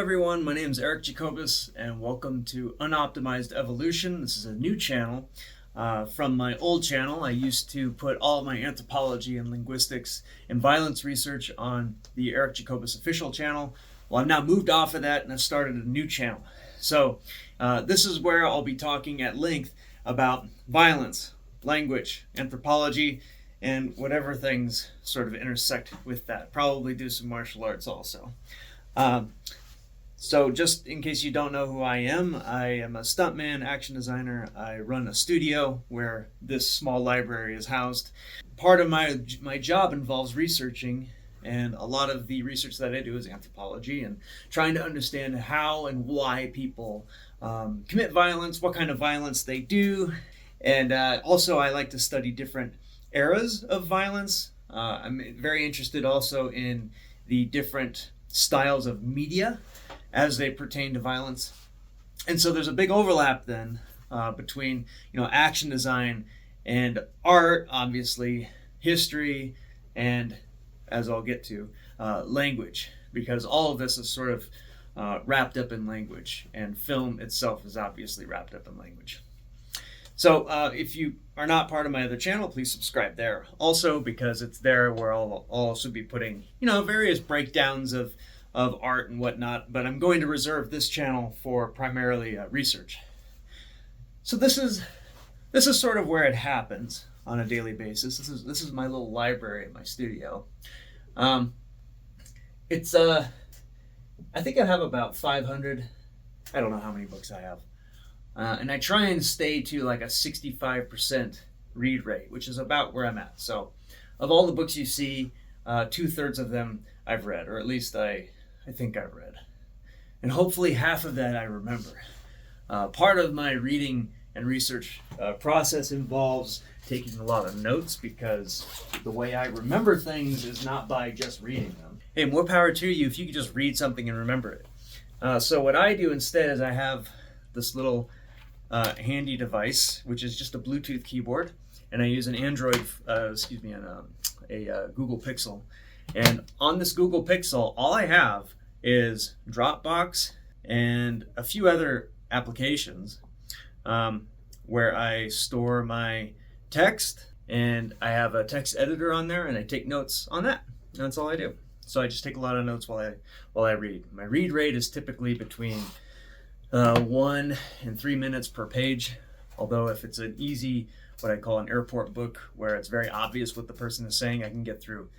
everyone, my name is Eric Jacobus and welcome to Unoptimized Evolution. This is a new channel. From my old channel, I used to put all of my anthropology and linguistics and violence research on the Eric Jacobus official channel. Well, I've now moved off of that and I've started a new channel. So this is where I'll be talking at length about violence, language, anthropology, and whatever things sort of intersect with that. Probably do some martial arts also. So just in case you don't know who I am a stuntman, action designer. I run a studio where this small library is housed. Part of my job involves researching, and a lot of the research that I do is anthropology and trying to understand how and why people commit violence, what kind of violence they do, and also I like to study different eras of violence. I'm very interested also in the different styles of media as they pertain to violence. And so there's a big overlap then between action design and art, obviously, history, and as I'll get to, language, because all of this is sort of wrapped up in language, and film itself is obviously wrapped up in language. So if you are not part of my other channel, please subscribe there also, because it's there where I'll also be putting various breakdowns of art and whatnot, but I'm going to reserve this channel for primarily research. So this is sort of where it happens on a daily basis. This is my little library at my studio. It's I think I have about 500. I don't know how many books I have. And I try and stay to like a 65% read rate, which is about where I'm at. So of all the books you see, 2/3 of them I've read, or at least I think I've read. And hopefully half of that I remember. Part of my reading and research process involves taking a lot of notes, because the way I remember things is not by just reading them. Hey, more power to you if you could just read something and remember it. So what I do instead is I have this little handy device, which is just a Bluetooth keyboard, and I use an Android, a Google Pixel. And on this Google Pixel, all I have is Dropbox and a few other applications where I store my text, and I have a text editor on there, and I take notes on that. That's all I do. So I just take a lot of notes while I read. My read rate is typically between 1 and 3 minutes per page. Although if it's an easy, what I call an airport book, where it's very obvious what the person is saying, I can get through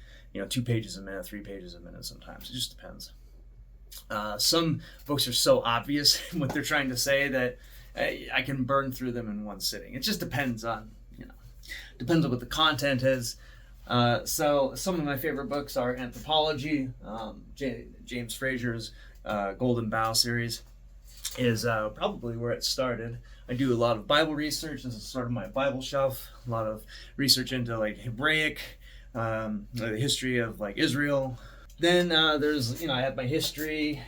2 pages a minute, 3 pages a minute sometimes. It just depends. Some books are so obvious what they're trying to say that I can burn through them in one sitting. It just depends on what the content is. So some of my favorite books are anthropology. James Frazier's Golden Bough series is probably where it started. I do a lot of Bible research. This is sort of my Bible shelf. A lot of research into like Hebraic, the history of like Israel. Then there's I have my history,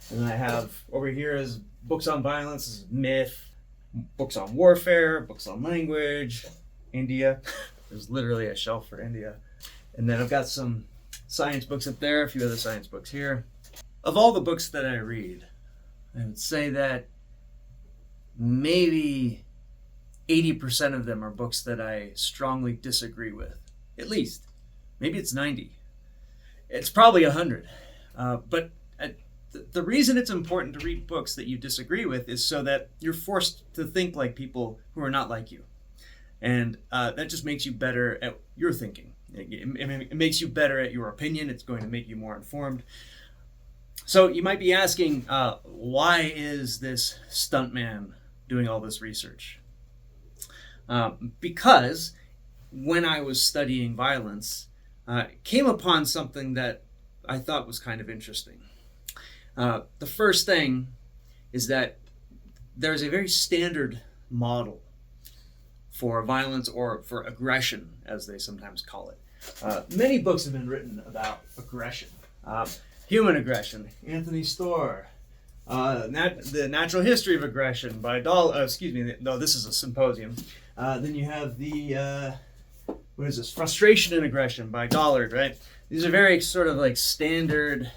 and I have over here is books on violence, this is myth, books on warfare, books on language, India. There's literally a shelf for India. And then I've got some science books up there, a few other science books here. Of all the books that I read, I would say that maybe 80% of them are books that I strongly disagree with. At least. Maybe it's 90. It's probably 100. But the reason it's important to read books that you disagree with is so that you're forced to think like people who are not like you. And that just makes you better at your thinking. It makes you better at your opinion. It's going to make you more informed. So you might be asking, why is this stuntman doing all this research? Because when I was studying violence, came upon something that I thought was kind of interesting. The first thing is that there's a very standard model for violence, or for aggression, as they sometimes call it. Many books have been written about aggression. Human Aggression, Anthony Storr. The Natural History of Aggression by this is a symposium. Then you have the Frustration and Aggression by Dollard, right? These are very sort of like standard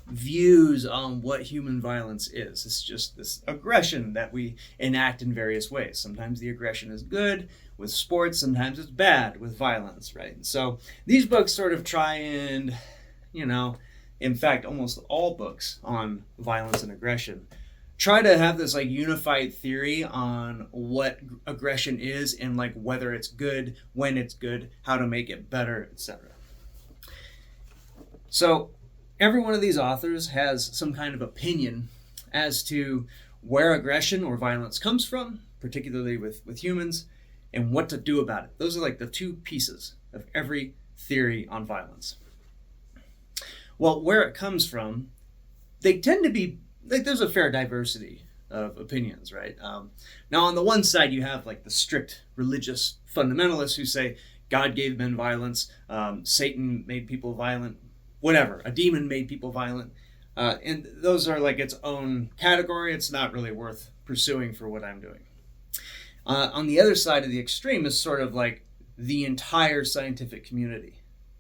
views on what human violence is. It's just this aggression that we enact in various ways. Sometimes the aggression is good with sports, sometimes it's bad with violence, right? So these books sort of try and, in fact, almost all books on violence and aggression try to have this like unified theory on what aggression is and like whether it's good, when it's good, how to make it better, etc. So every one of these authors has some kind of opinion as to where aggression or violence comes from, particularly with humans, and what to do about it. Those are like the two pieces of every theory on violence. Well, where it comes from, they tend to be, like, there's a fair diversity of opinions, right? Now, on the one side, you have like the strict religious fundamentalists who say God gave men violence, Satan made people violent, whatever, a demon made people violent. And those are like its own category. It's not really worth pursuing for what I'm doing. On the other side of the extreme is sort of like the entire scientific community,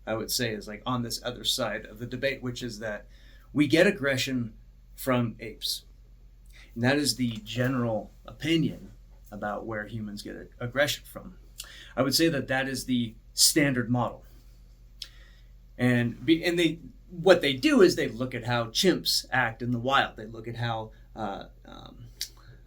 I would say, is like on this other side of the debate, which is that we get aggression from apes. And that is the general opinion about where humans get aggression from. I would say that that is the standard model. And what they do is they look at how chimps act in the wild. They look at how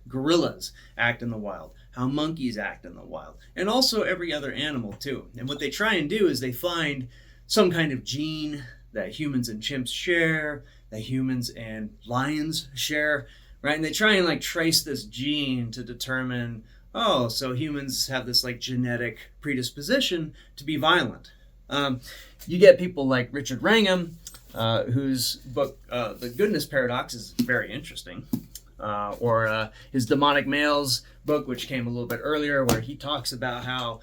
gorillas act in the wild, how monkeys act in the wild, and also every other animal too. And what they try and do is they find some kind of gene that humans and chimps share, that humans and lions share, right? And they try and like trace this gene to determine, oh, so humans have this like genetic predisposition to be violent. You get people like Richard Wrangham, whose book, The Goodness Paradox, is very interesting. Or his Demonic Males book, which came a little bit earlier, where he talks about how,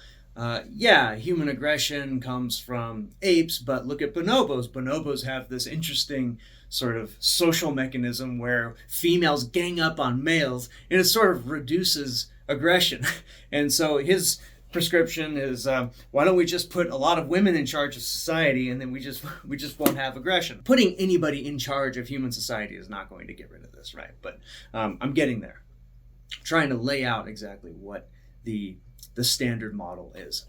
human aggression comes from apes, but look at bonobos. Bonobos have this interesting sort of social mechanism where females gang up on males, and it sort of reduces aggression. And so his prescription is, why don't we just put a lot of women in charge of society, and then we just won't have aggression. Putting anybody in charge of human society is not going to get rid of this, right? But I'm getting there. I'm trying to lay out exactly what the standard model is.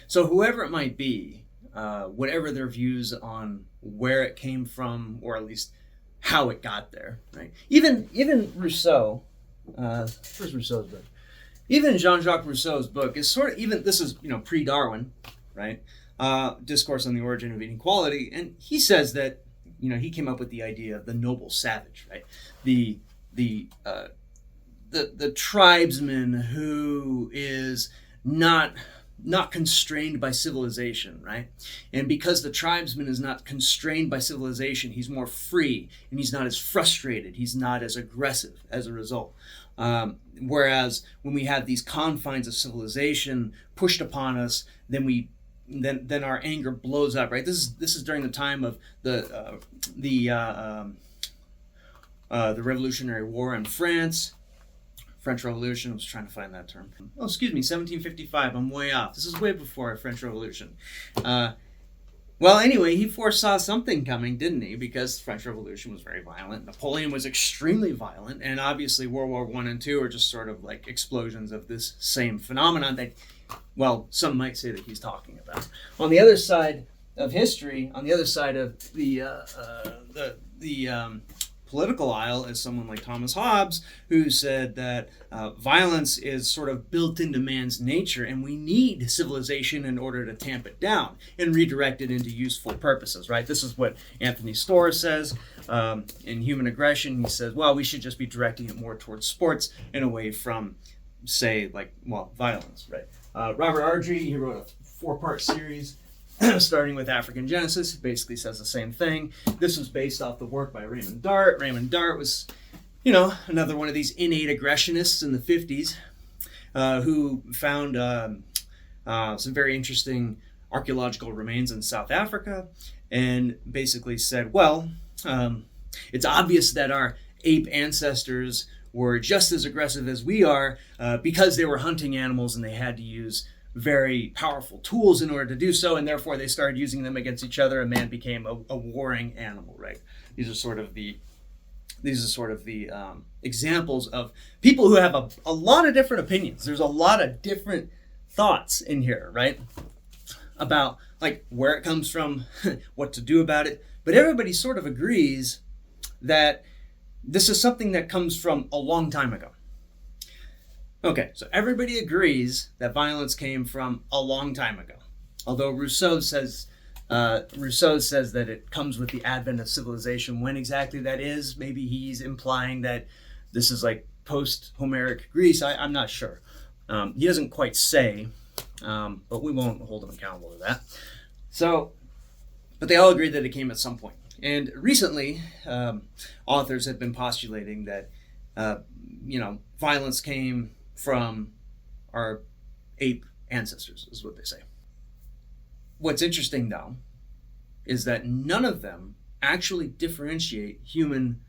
So whoever it might be, whatever their views on where it came from, or at least how it got there, right? Even Rousseau, where's Rousseau's book? Even Jean-Jacques Rousseau's book is sort of, this is, pre-Darwin, right? Discourse on the Origin of Inequality. And he says that, he came up with the idea of the noble savage, right? The tribesman who is not constrained by civilization, right? And because the tribesman is not constrained by civilization, he's more free, and he's not as frustrated, he's not as aggressive as a result. Whereas when we have these confines of civilization pushed upon us, then our anger blows up, right? This is during the time of the Revolutionary War in France. French Revolution, I was trying to find that term. Oh, excuse me, 1755, I'm way off. This is way before French Revolution. Well, anyway, he foresaw something coming, didn't he? Because the French Revolution was very violent. Napoleon was extremely violent. And obviously World War I and II are just sort of like explosions of this same phenomenon that, well, some might say that he's talking about. On the other side of history, on the other side of the political aisle, is someone like Thomas Hobbes, who said that violence is sort of built into man's nature, and we need civilization in order to tamp it down and redirect it into useful purposes, right? This is what Anthony Storr says in Human Aggression. He says, well, we should just be directing it more towards sports and away from, say, violence, right? Robert Ardrey, he wrote a 4-part series starting with African Genesis. Basically says the same thing. This was based off the work by Raymond Dart. Raymond Dart was, another one of these innate aggressionists in the 50s who found some very interesting archaeological remains in South Africa, and basically said, well, it's obvious that our ape ancestors were just as aggressive as we are because they were hunting animals and they had to use very powerful tools in order to do so, and therefore they started using them against each other, and man became a warring animal, right? These are sort of the examples of people who have a lot of different opinions. There's a lot of different thoughts in here, right? About like where it comes from, what to do about it. But everybody sort of agrees that this is something that comes from a long time ago. Okay, so everybody agrees that violence came from a long time ago. Although Rousseau says that it comes with the advent of civilization. When exactly that is, maybe he's implying that this is like post-Homeric Greece. I'm not sure. He doesn't quite say, but we won't hold him accountable to that. So, but they all agree that it came at some point. And recently, authors have been postulating that, violence came from our ape ancestors, is what they say. What's interesting, though, is that none of them actually differentiate human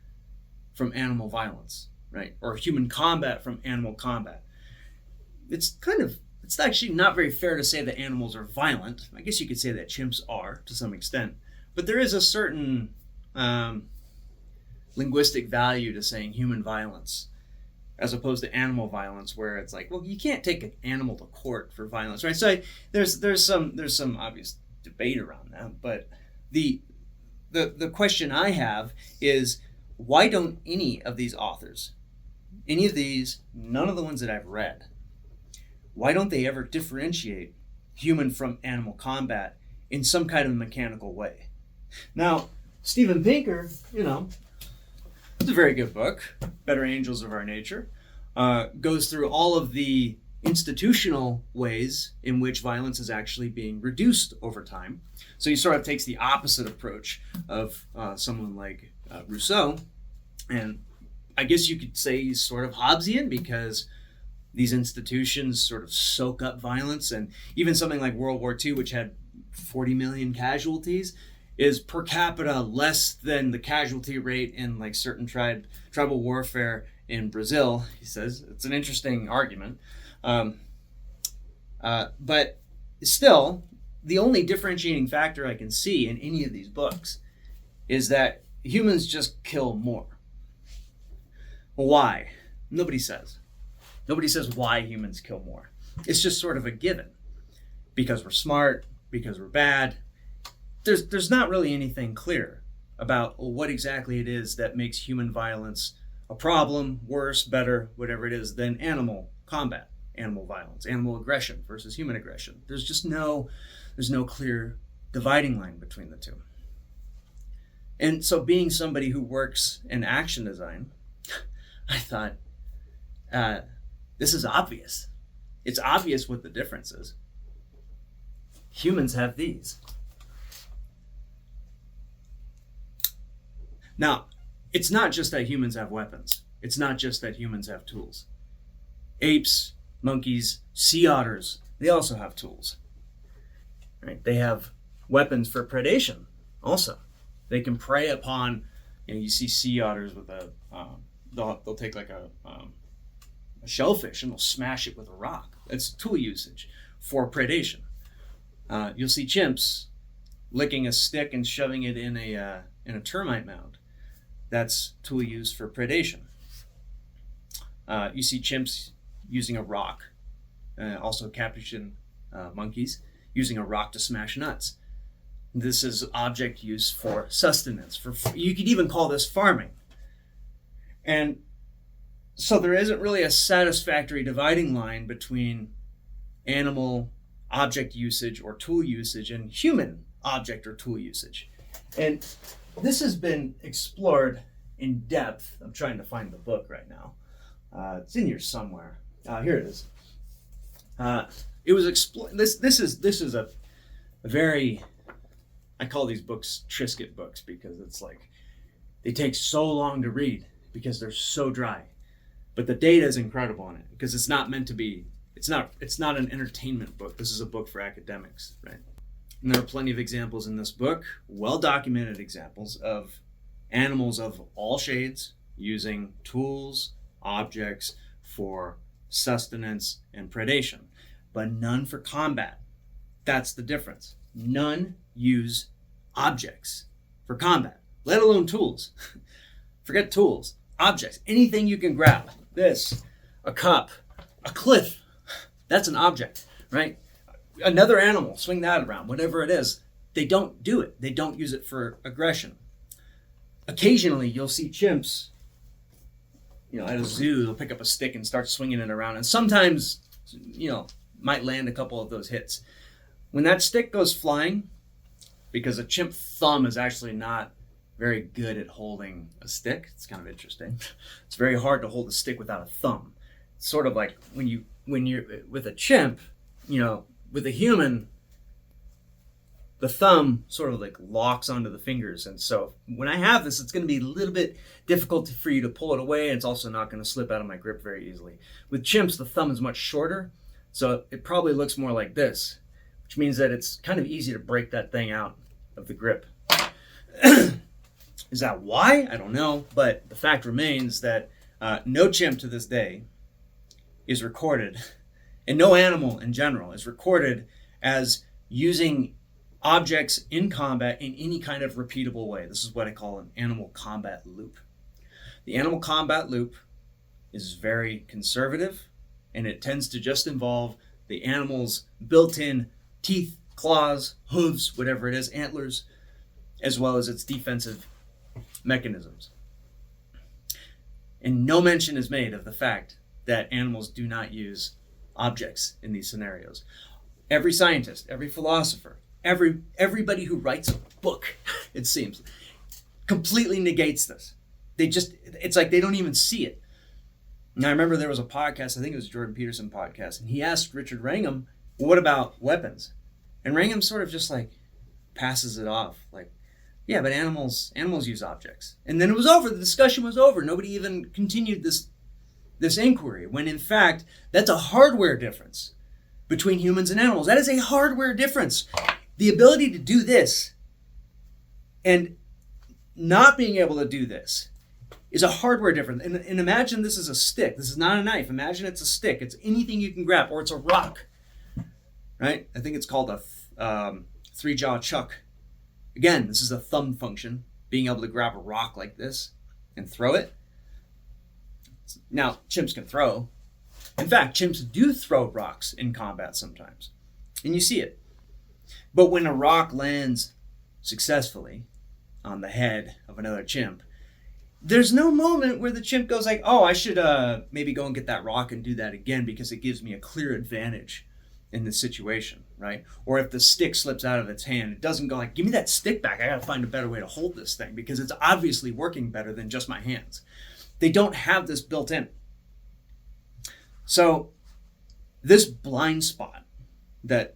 from animal violence, right? Or human combat from animal combat. It's actually not very fair to say that animals are violent. I guess you could say that chimps are to some extent. But there is a certain linguistic value to saying human violence as opposed to animal violence, where it's like, well, you can't take an animal to court for violence, right? So there's some obvious debate around that, but the question I have is, why don't any of these authors, none of the ones that I've read, why don't they ever differentiate human from animal combat in some kind of mechanical way? Now, Steven Pinker, it's a very good book, Better Angels of Our Nature, goes through all of the institutional ways in which violence is actually being reduced over time. So he sort of takes the opposite approach of someone like Rousseau, and I guess you could say he's sort of Hobbesian, because these institutions sort of soak up violence, and even something like World War II, which had 40 million casualties, is per capita less than the casualty rate in like certain tribal warfare in Brazil. He says it's an interesting argument, but still, the only differentiating factor I can see in any of these books is that humans just kill more. Why? Nobody says. Nobody says why humans kill more. It's just sort of a given. Because we're smart, because we're bad. There's not really anything clear about what exactly it is that makes human violence a problem, worse, better, whatever it is, than animal combat, animal violence, animal aggression versus human aggression. There's no clear dividing line between the two. And so, being somebody who works in action design, I thought, this is obvious. It's obvious what the difference is. Humans have these. Now, it's not just that humans have weapons. It's not just that humans have tools. Apes, monkeys, sea otters, they also have tools. Right? They have weapons for predation also. They can prey upon, you see sea otters with they'll take like a shellfish and they'll smash it with a rock. That's tool usage for predation. You'll see chimps licking a stick and shoving it in a termite mound. That's tool use for predation. You see chimps using a rock, also capuchin monkeys using a rock to smash nuts. This is object use for sustenance. You could even call this farming. And so there isn't really a satisfactory dividing line between animal object usage or tool usage and human object or tool usage. And this has been explored in depth. I'm trying to find the book right now. It's in here somewhere. Here it is. It was explored. This is a very, I call these books Triscuit books, because it's like they take so long to read because they're so dry. But the data is incredible in it, because it's not meant to be. It's not an entertainment book. This is a book for academics, right? And there are plenty of examples in this book, well-documented examples of animals of all shades using tools, objects for sustenance and predation, but none for combat. That's the difference. None use objects for combat. let alone tools. Forget tools, objects, anything you can grab. This, a cup, a cliff, that's an object, right? Another animal, swing that around, whatever it is. They don't do it. They don't use it for aggression. Occasionally, you'll see chimps, at a zoo, they'll pick up a stick and start swinging it around. And sometimes, might land a couple of those hits. When that stick goes flying, because a chimp thumb is actually not very good at holding a stick. It's kind of interesting. It's very hard to hold a stick without a thumb. It's sort of like when you're with a chimp, with a human, the thumb sort of like locks onto the fingers. And so when I have this, it's going to be a little bit difficult for you to pull it away. And it's also not going to slip out of my grip very easily. With chimps, the thumb is much shorter. So it probably looks more like this, which means that it's kind of easy to break that thing out of the grip. Is that why? I don't know. But the fact remains that no chimp to this day is recorded, and no animal in general is recorded as using objects in combat in any kind of repeatable way. This is what I call an animal combat loop. The animal combat loop is very conservative, and it tends to just involve the animal's built-in teeth, claws, hooves, whatever it is, antlers, as well as its defensive mechanisms. And no mention is made of the fact that animals do not use objects in these scenarios. Every scientist, every philosopher, everybody who writes a book, it seems, completely negates this. It's like they don't even see it. Now, I remember there was a podcast, I think it was a Jordan Peterson podcast, and he asked Richard Wrangham, well, what about weapons? And Wrangham sort of just like passes it off, like, yeah, but animals use objects. And then it was over, the discussion was over. Nobody even continued this inquiry, when in fact, that's a hardware difference between humans and animals. That is a hardware difference. The ability to do this and not being able to do this is a hardware difference. And imagine this is a stick. This is not a knife. Imagine it's a stick. It's anything you can grab, or it's a rock, right? I think it's called a three-jaw chuck. Again, this is a thumb function, being able to grab a rock like this and throw it. Now, chimps can throw. In fact, chimps do throw rocks in combat sometimes, and you see it. But when a rock lands successfully on the head of another chimp, there's no moment where the chimp goes like, oh, I should maybe go and get that rock and do that again because it gives me a clear advantage in this situation, right? Or if the stick slips out of its hand, it doesn't go like, give me that stick back. I got to find a better way to hold this thing because it's obviously working better than just my hands. They don't have this built in. So this blind spot that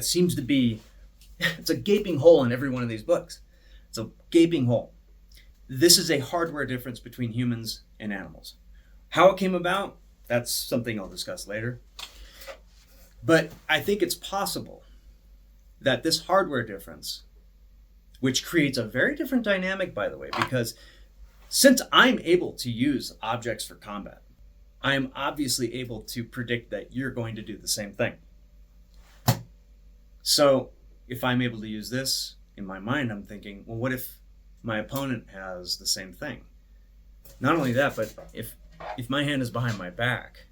seems to be, it's a gaping hole in every one of these books. It's a gaping hole. This is a hardware difference between humans and animals. How it came about, that's something I'll discuss later. But I think it's possible that this hardware difference, which creates a very different dynamic, by the way, because since I'm able to use objects for combat, I am obviously able to predict that you're going to do the same thing. So if I'm able to use this, in my mind, I'm thinking, well, what if my opponent has the same thing? Not only that, but if my hand is behind my back,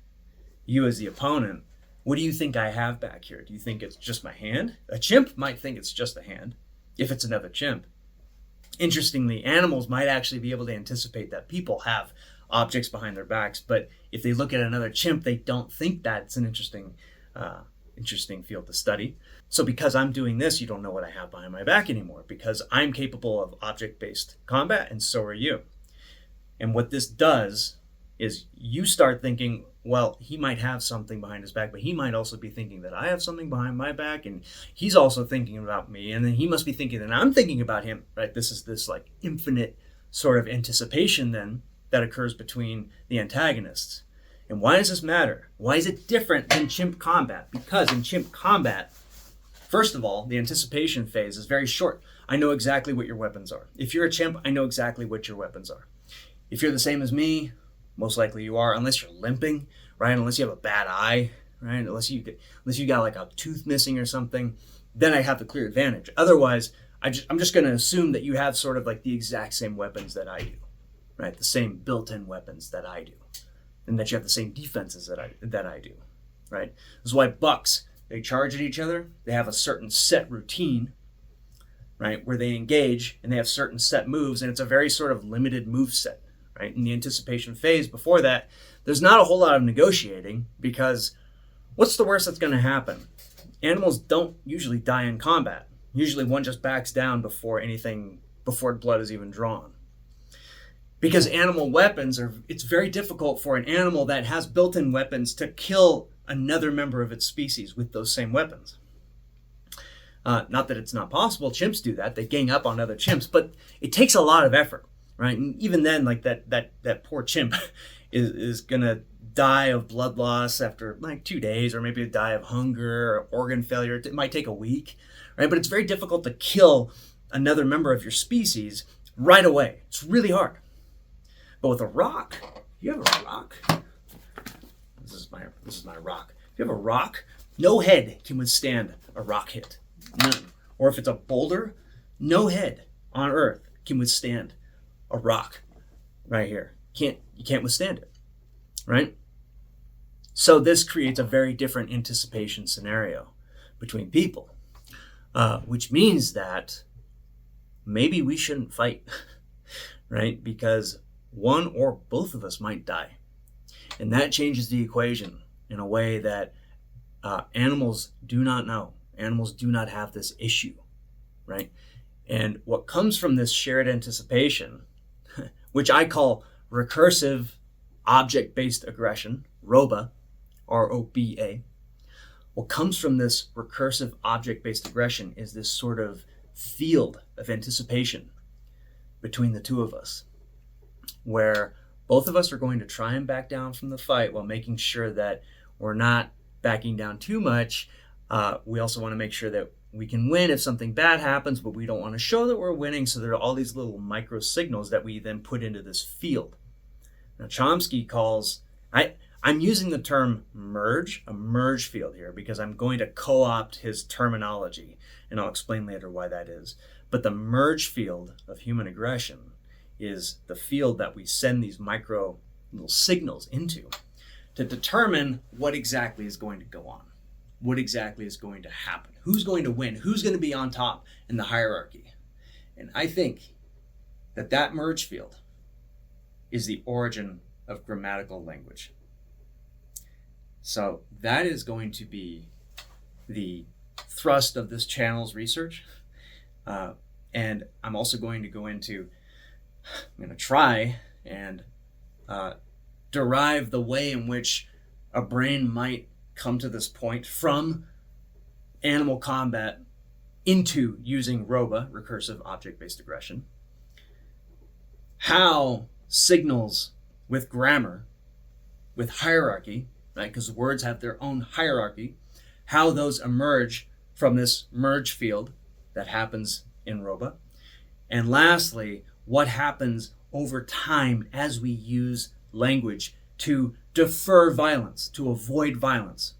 you as the opponent, what do you think I have back here? Do you think it's just my hand? A chimp might think it's just a hand, if it's another chimp. Interestingly, animals might actually be able to anticipate that people have objects behind their backs, but if they look at another chimp, they don't think that. It's an interesting field to study. So because I'm doing this, you don't know what I have behind my back anymore, because I'm capable of object-based combat, and so are you. And what this does is you start thinking, well, he might have something behind his back, but he might also be thinking that I have something behind my back, and he's also thinking about me, and then he must be thinking that I'm thinking about him, right? This is this like infinite sort of anticipation then that occurs between the antagonists. And why does this matter? Why is it different than chimp combat? Because in chimp combat, first of all, the anticipation phase is very short. I know exactly what your weapons are. If you're a chimp, I know exactly what your weapons are. If you're the same as me, most likely you are, unless you're limping, right? Unless you have a bad eye, right? Unless you got like a tooth missing or something, then I have the clear advantage. Otherwise, I'm just going to assume that you have sort of like the exact same weapons that I do, right? The same built-in weapons that I do, and that you have the same defenses that I do, right? This is why bucks, they charge at each other. They have a certain set routine, right, where they engage, and they have certain set moves, and it's a very sort of limited move set, right? In the anticipation phase before that, there's not a whole lot of negotiating, because what's the worst that's going to happen? Animals don't usually die in combat. Usually one just backs down before blood is even drawn. Because animal weapons it's very difficult for an animal that has built-in weapons to kill another member of its species with those same weapons. Not that it's not possible. Chimps do that. They gang up on other chimps, but it takes a lot of effort, right? And even then, like that poor chimp is gonna die of blood loss after like 2 days, or maybe die of hunger or organ failure. It might take a week, right? But it's very difficult to kill another member of your species right away. It's really hard. But with a rock, you have a rock. This is my rock. If you have a rock, no head can withstand a rock hit. None. Or if it's a boulder, no head on earth can withstand a rock right here. You can't withstand it, right? So this creates a very different anticipation scenario between people, which means that maybe we shouldn't fight, right? Because one or both of us might die. And that changes the equation in a way that animals do not know. Animals do not have this issue, right? And what comes from this shared anticipation, which I call recursive object-based aggression, ROBA, R-O-B-A, what comes from this recursive object-based aggression is this sort of field of anticipation between the two of us, where both of us are going to try and back down from the fight while making sure that we're not backing down too much. We also want to make sure that we can win if something bad happens, but we don't want to show that we're winning. So there are all these little micro signals that we then put into this field. Now Chomsky calls, I'm using the term merge, a merge field here, because I'm going to co-opt his terminology, and I'll explain later why that is. But the merge field of human aggression is the field that we send these micro little signals into to determine what exactly is going to go on, what exactly is going to happen, who's going to win, who's going to be on top in the hierarchy. And I think that merge field is the origin of grammatical language. So that is going to be the thrust of this channel's research. And I'm also going to go into, I'm going to try and derive the way in which a brain might come to this point from animal combat into using ROBA, recursive object-based aggression. How signals with grammar, with hierarchy, right? Because words have their own hierarchy, how those emerge from this merge field that happens in ROBA. And lastly, what happens over time as we use language to defer violence, to avoid violence.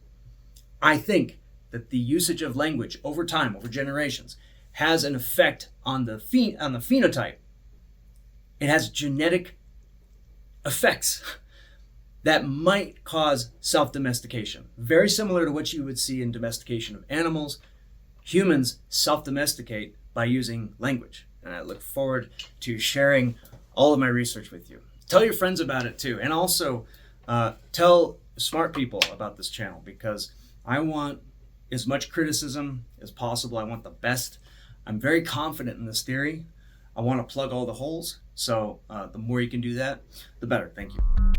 I think that the usage of language over time, over generations, has an effect on the phenotype. It has genetic effects that might cause self-domestication. Very similar to what you would see in domestication of animals. Humans self-domesticate by using language. And I look forward to sharing all of my research with you. Tell your friends about it too. And also tell smart people about this channel, because I want as much criticism as possible. I want the best. I'm very confident in this theory. I want to plug all the holes. So the more you can do that, the better. Thank you.